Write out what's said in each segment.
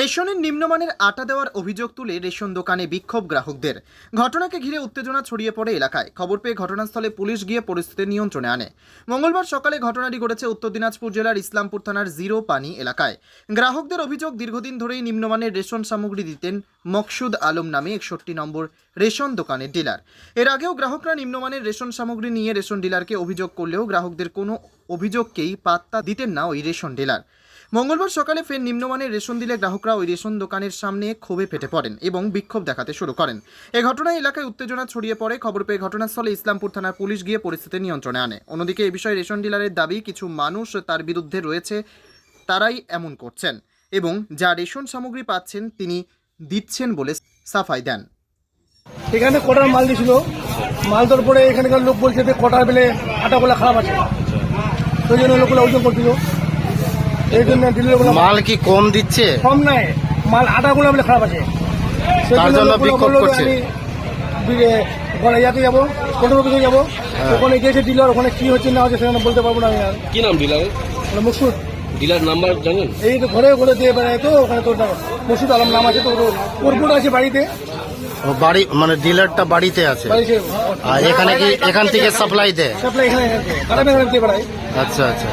রেশনের নিম্নমানের আটা দেওয়ার অভিযোগ তুলে রেশন দোকানে বিক্ষোভ গ্রাহকদের। ঘটনাকে ঘিরে উত্তেজনা ছড়িয়ে পড়ে এলাকায়। খবর পেয়ে ঘটনাস্থলে পুলিশ গিয়ে পরিস্থিতি নিয়ন্ত্রণে আনে। মঙ্গলবার সকালে ঘটনাটি ঘটেছে উত্তর দিনাজপুর জেলার ইসলামপুর থানার জিরো পানি এলাকায়। গ্রাহকদের অভিযোগ, দীর্ঘদিন ধরেই নিম্নমানের রেশন সামগ্রী দিতেন মকসুদ আলম নামে 61 নম্বর রেশন দোকানের ডিলার। এর আগেও গ্রাহকরা নিম্নমানের রেশন সামগ্রী নিয়ে রেশন ডিলারকে অভিযোগ করলেও গ্রাহকদের কোনো অভিযোগকেই পাত্তা দিতেন না ওই রেশন ডিলার। মঙ্গলবার সকালে ফের নিম্নমানের রেশন দিলে গ্রাহকরা ওই রেশন দোকানের সামনে ক্ষোভে ফেটে পড়েন এবং বিক্ষোভ দেখাতে শুরু করেন। এই ঘটনায় এলাকায় উত্তেজনা ছড়িয়ে পড়ে। খবর পেয়ে ঘটনাস্থলে ইসলামপুর থানার পুলিশ গিয়ে পরিস্থিতি নিয়ন্ত্রণে আনে। অন্যদিকে এই বিষয়ে রেশন ডিলারের দাবি, কিছু মানুষ তার বিরুদ্ধে রয়েছে, তারাই এমন করছেন এবং যা রেশন সামগ্রী পাচ্ছেন তিনি দিচ্ছেন বলে সাফাই দেন। এখানে কটার মাল দিয়েছিল, মাল দেওয়ার পরে এখানকার লোক বলছে যে কটার বেলে আটাগুলো খারাপ আছে, সেই জন্য লোকগুলো ওজন করছিল। এই জন্য মাল কি কম দিচ্ছে? কম নাই, মাল আটাগুলো বলে খারাপ আছে, তার জন্য বিক্ষোভ করছে। আমি ইয়াতে যাবো, কন্ট্রোল অফিসে যাবো, ওখানে গিয়েছে ডিলার, ওখানে কি হচ্ছে না হচ্ছে সেখানে বলতে পারবো না আমি। আর কি নাম ডিলার? মকসুদ। ডিলার নাম্বার জানেন? এই তো ঘরে ঘরে দিয়ে বেড়ায়, তো ওখানে তোর মকসুদ আলম নাম আছে, তো ওর বোর্ড আছে বাড়িতে। বাড়ি মানে ডিলারটা বাড়িতে আছে, আর এখানে কি এখান থেকে সাপ্লাই দেয়? সাপ্লাই এখানে দিয়ে বেড়ায়। আচ্ছা আচ্ছা,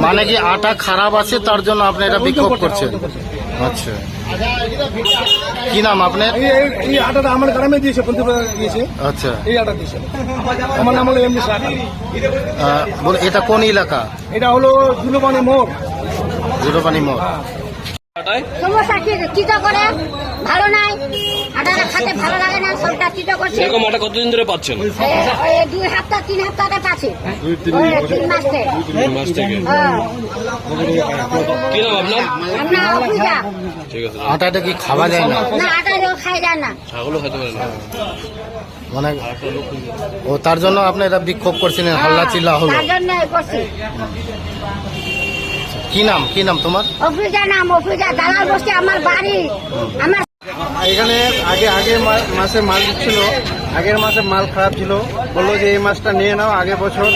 মানে কি আটা খারাপ আছে তার জন্য আপনি এটা বিক্ষোভ করছেন? আচ্ছা, কি নাম আপনার? এই আটাটা আমার গ্রামে দিয়েছে, দিয়েছে। আচ্ছা, এই আটা দিয়েছে। আমার নাম হলো এমনি স্যার। এটা কোন এলাকা? এটা হলো জুলোপানি মোড়। জুলোপানি মোড়। সমস্যা কি করে ভালো নাই, আটাটা খেতে ভালো লাগে না, সবটা কি করছে। এরকম আটা কতদিন ধরে পাচ্ছেন? 2 সপ্তাহ 3 সপ্তাহ পাচ্ছি। 3 মাস থেকে। কি নাম আপনার? আমরা অফিসা। ঠিক আছে। আটাটা কি খাওয়া যায় না? না, আটা খাই যায় না, ছাগলও খেতে পারে না। মানে ও তার জন্য আপনি এটা বিক্ষোভ করছিলেন, হাল্লা চিল্লা হলো তার জন্য করছি। কি নাম তোমার? অফিসা নাম, অফিসা দালাল বসছে আমার বাড়ি। আমার এখানে আগের মাসে মাল দিচ্ছিল, আগের মাসে মাল খারাপ ছিল, বললো যে এই মাসটা নিয়ে নাও, আগের বছর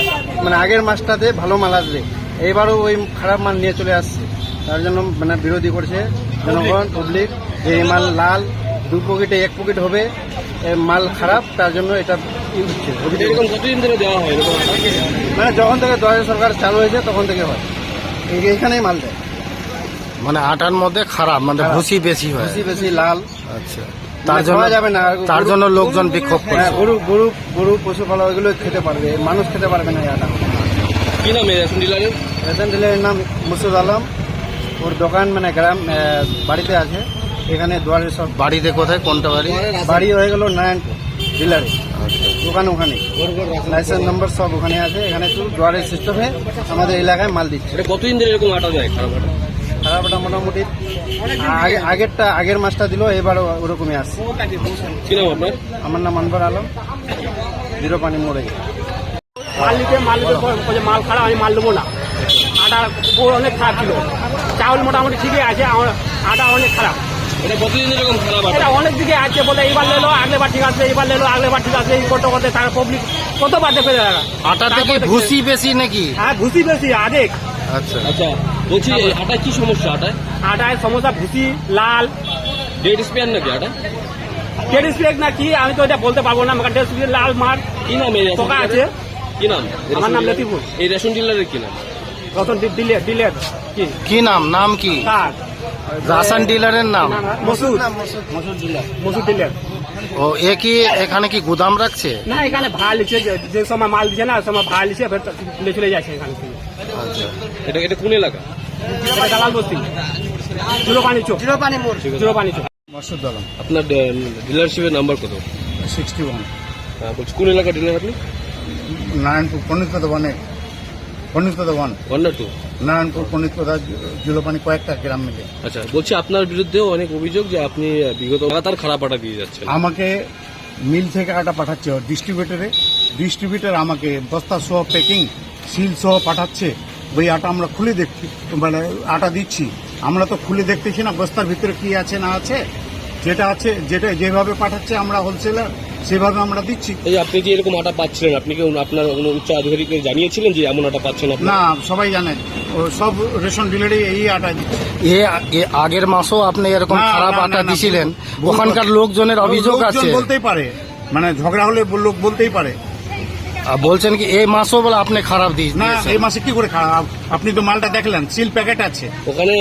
মানে আগের মাসটাতে ভালো মাল আসবে। এইবারও ওই খারাপ মাল নিয়ে চলে আসছে, তার জন্য মানে বিরোধী করছে জনগণ, পাবলিক, যে এই মাল লাল 2 পকেটে 1 পকেট হবে, মাল খারাপ, তার জন্য এটা হচ্ছে। এরকম কতদিন ধরে দেওয়া হয়? মানে যখন থেকে 2000 সরকার চালু হয়েছে তখন থেকে হয়, এইখানেই মাল দেয়। মানে আটার মধ্যে খারাপ, মানে ভুসি বেশি হয়, বেশি লাল। আচ্ছা, তার জন্য লোকজন বিক্ষোভ করছে। গরু পশুপালক এগুলো খেতে পারবে, মানুষ খেতে পারবে না এই আটা। কি নাম রেশন ডিলারের? রেশন ডিলারের নাম মকসুদ আলম। ওর দোকান মানে গ্রাম বাড়িতে আছে, এখানে দুয়ারে সব। বাড়িতে কোথায়, কোনটা বাড়ি? বাড়ি হয়ে গেল নারায়ণপুর ডিলারে, দোকান ওখানে, লাইসেন্স নম্বর সব ওখানে আছে। এখানে শুধু দুয়ারের সিস্টেমে আমাদের এলাকায় মাল দিচ্ছে। এটা কতদিন ধরে এরকম আটা যায় খারাপ আটা? খারাপ আটা মোটামুটি আগের মাসটা দিল, এবারও ওরকমই আসছে। কি নাম আপনার? আমার নাম আনবার আলম, জিরো পানি মোড়ে। মাল খারাপ, আমি মাল দেবো না। আটা অনেক খারাপ ছিল, চাউল মোটামুটি ঠিকই আছে, আটা অনেক খারাপ। এটা কতদিন এরকম খারাপ আটা? এটা অনেক দিকে আছে, বলে এইবার লেলো আগলেবার ঠিক আছে, এইবার লেলো আগলেবার ঠিক আছে, এই করতে করতে তার পাবলিক কতবার দেখে দেখা। আটাতে কি ভুসি বেশি নাকি? হ্যাঁ, ভুসি বেশি আদেক। আচ্ছা আচ্ছা, বলছি আটায় কি সমস্যা? আটায় সমস্যা ভুসি লাল। ডেড স্পেয়ার নাকি আটা? ডেড স্প্রে না কি আমি তো এটা বলতে পারবো না, আমার ডেড স্প্রে লাল মার। কি নাম পোকা আছে। কি নাম? আমার নাম লতিফুল। এই রেশন ডিলারের কি নাম? রতন ডিলার। কি নাম কি? কার? রাশন ডিলারের নাম মসুদ ডিলার। ও, এখানে কি গুদাম রাখছে? না, এখানে ভাড়া লিখছে, যে সময় মাল দিচ্ছে না ওই সময় ভাড়া লিখছে, চলে যাচ্ছে এখানে থেকে। আচ্ছা, এটা কোন এলাকা? দালাল বস্তি, জুলোপানি চোখ। মকসুদ আলম। আপনার ডিলারশিপের নাম্বার কত? 61। বলছি কোন এলাকা ডিলার আপনি? নারায়ণপুর পণ্ডিতপদা 1 1 না 2? নারায়ণপুর পণ্ডিতপদা জুলোপানি কয়েকটা গ্রাম মিলে। আচ্ছা, বলছি আপনার বিরুদ্ধেও অনেক অভিযোগ যে আপনি বিগত লাগাতার খারাপ আটা দিয়ে যাচ্ছেন। আমাকে মিল থেকে আটা পাঠাচ্ছে ডিস্ট্রিবিউটর আমাকে বস্তা সহ প্যাকিং সিল সহ পাঠাচ্ছে। ওই আটা আমরা খুলে দেখছি, মানে আটা দিচ্ছি, আমরা তো খুলে দেখতেছি না বস্তার ভিতরে কি আছে না আছে। যেটা যেভাবে পাঠাচ্ছে আমরা হোলসেলার, সেভাবে আমরা দিচ্ছি। এই আপনি যে এরকম আটা পাচ্ছিলেন, আপনি কি আপনার কোনো উচ্চ আধিকারিককে জানিয়েছিলেন যে এমন আটা পাচ্ছেন? না, সবাই জানে, সব রেশন ডিলারই এই আটা দিচ্ছে। এ আগের মাসও আপনি এরকম না, খারাপ না, আটা না, দিছিলেন, ভুল ওখানকার লোকজনের অভিযোগ লোকজন আছে। বলতেই পারে, মানে ঝগড়া হলে লোক বলতেই পারে। আর বলছেন কি এই মাসও বলে আপনি খারাপ না দিয়েছেন। এই মাসে কি করে খারাপ? আপনি তো মালটা দেখলেন, সিল প্যাকেট আছে। ওখানে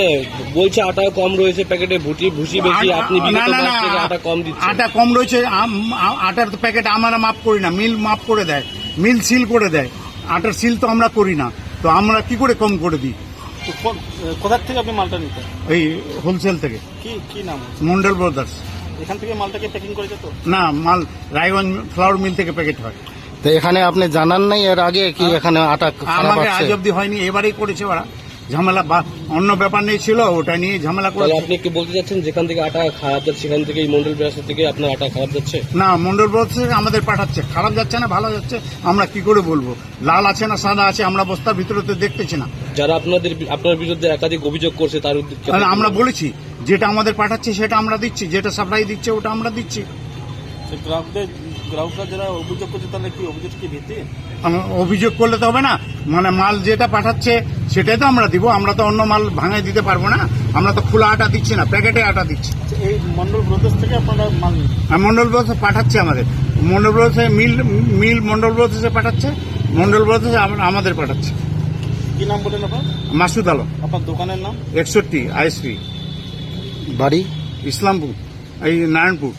বলছে আটা কম রয়েছে প্যাকেটে, ভুসি বেশি, আপনি না বিগত না মাস না, থেকে আটা কম দিচ্ছেন। আটা কম রয়েছে। আটার তো প্যাকেট আমরা মাপ করি না, মিল মাপ করে দেয়, মিল সিল করে দেয়। আটার সিল তো আমরা করি না, তো আমরা কি করে কম করে দিই? কোথা থেকে আপনি মালটা নিতেন? এই হোলসেল থেকে, কি নাম? মন্ডল ব্রাদার্স। এখান থেকে মালটাকে প্যাকিং করে যেত? না, মাল রায়গঞ্জ ফ্লাওয়ার মিল থেকে প্যাকেট হয়। তো এখানে আপনি জানান নাই এর আগে কি এখানে আটা খারাপ আমাকে আছে? আজ অব্দি হয়নি, এবারেই করেছে ওরা ঝামেলা। অন্য ব্যাপার নিয়ে ছিল, ওটা নিয়ে ঝামেলা তাহলে করে। আপনি কি বলতে চাচ্ছেন যেখান থেকে আটা খারাপ যাচ্ছে সেখান থেকে এই মন্ডল ব্যবসা থেকে আপনার আটা খারাপ যাচ্ছে? না, মন্ডল ব্রাদার্স থেকে আমাদের পাঠাচ্ছে, খারাপ যাচ্ছে না ভালো যাচ্ছে আমরা কি করে বলবো? লাল আছে না সাদা আছে আমরা বস্তার ভিতরে তো দেখতেছি না। যারা আপনার বিরুদ্ধে একাধিক অভিযোগ করছে তার উদ্দেশ্যে তাহলে আমরা বলেছি যেটা আমাদের পাঠাচ্ছে সেটা আমরা দিচ্ছি, যেটা সাপ্লাই দিচ্ছে ওটা আমরা দিচ্ছি। গ্রাহকরা যারা অভিযোগ করছে তাহলে কি অভিযোগ কি ভিত্তি? অভিযোগ করলে তো হবে না, মানে মাল যেটা পাঠাচ্ছে সেটাই তো আমরা দিব। আমরা তো অন্য মাল ভাঙাই দিতে পারবো না, আমরা তো খোলা আটা দিচ্ছি না, প্যাকেটে আটা দিচ্ছি। এই মন্ডল ব্রাদার্স থেকে আপনারা মাল নিন? আর মন্ডল ব্রাদার্স পাঠাচ্ছে আমাদের, মন্ডল ব্রাদার্স মিল মন্ডল ব্রাদার্সে পাঠাচ্ছে, মন্ডল ব্রাদার্স আমাদের পাঠাচ্ছে। কি নাম বলেন আপনার? মাসুদ আলম, আপনার দোকানের নাম? 61 আইএসপি, বাড়ি ইসলামপুর, এই নারায়ণপুর।